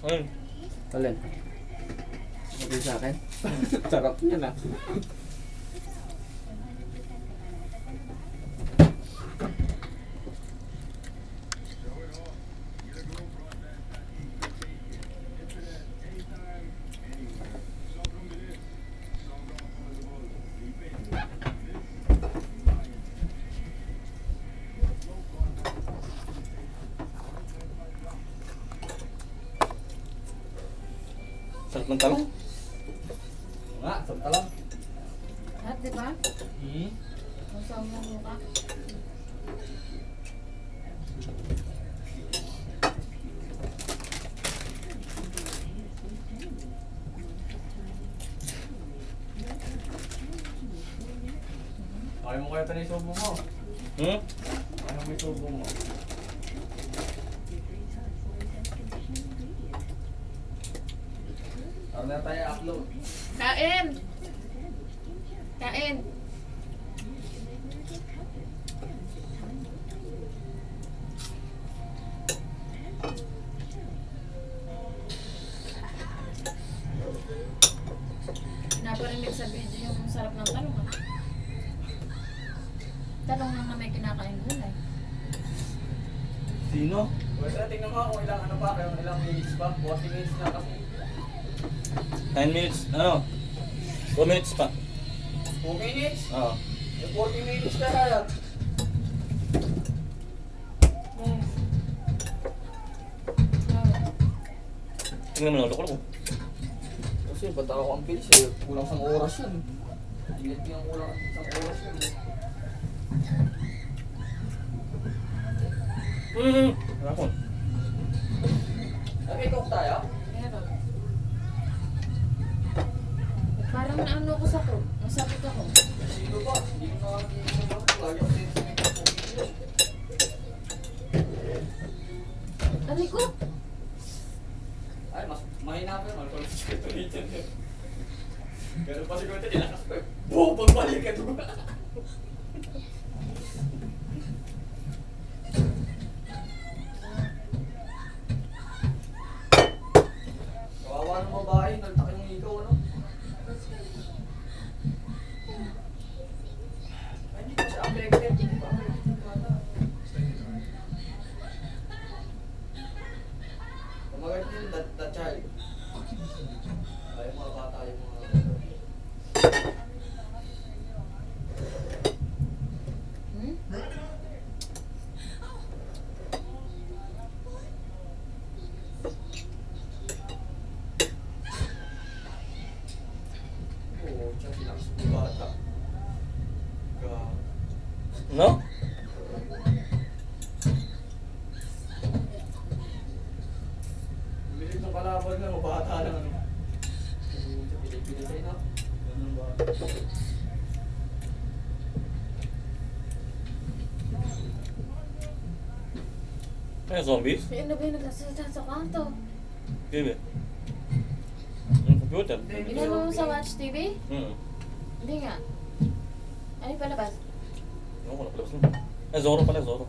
Ayun. Alin? Sabi sa akin? Sarap niya na. Sarap ng talong. Nga, sarap talong. Lahat, di ba? Hmm? Masama mo mukha. Kaya mo kaya ito na yung subo mo. Hmm? Kaya mo yung subo mo. Para na tayo upload. Kain! Kain! Naparinig sa video yung sarap ng talong ah. Talong lang na may kinakain gulay. Sino? Pwede na tingnan mo kung ilang ano pa, kung ilang minutes pa. 40 minutes na kasi. 10 minutes. Ano? 2 minutes pa. 2 minutes? Oo. Yung 40 minutes na harap. Tingnan mo na, loko-loko. Kasi ba't ako ang bilis eh. Kulang sang oras yun. Tingnan yung kulang sang oras yun. Rapon. Nag-cook tayo? Meron. Parang naano ko sa ko. Masakit ako. Sino ba? Hindi ko nakakita mo. Lagi ako din sa Aray ko! ay, mas mahina pa yun. Alcohol sa sikreto nito. Ganun pa siguro ito. Nilakas ko eh. Buo, pagbalik ka doon. Kawawa ng babae. Nagtakin ng ikaw, ano? Ay, hindi pa siya affected. Hindi pa affected yung bata. Kumagat din that child. Ay, yung mga bata, yung mga... Hmm? Oo, tsaka sinakas yung bata. No? Bilis ng kalaban na, mabata lang ano. Pili-pili sa'yo na. Ganun ba? Ay, zombies? Ano ba yung nagsasalita sa kanto? Hindi. Yung computer? Inano mo sa Watch TV? Hindi nga. Ano yung palabas? Ano ko, nakalabas mo. Ay, Zorro pala, Zorro.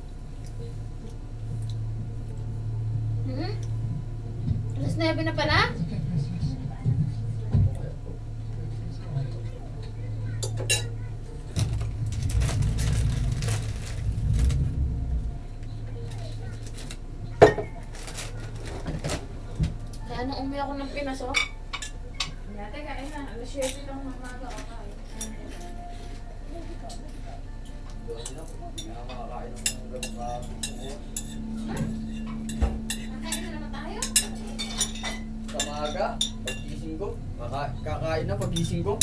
Hmm? Alas 9 na pala? Kaya nung umuwi ako ng Pinas, oh. Dati kain na. Alas 7 lang ng umaga ako kain. Doon sila, hindi na makakain ng ganun ka-buo. Kakain na naman tayo? Sa maaga, pag-gising ko, kakain na pag-gising ko.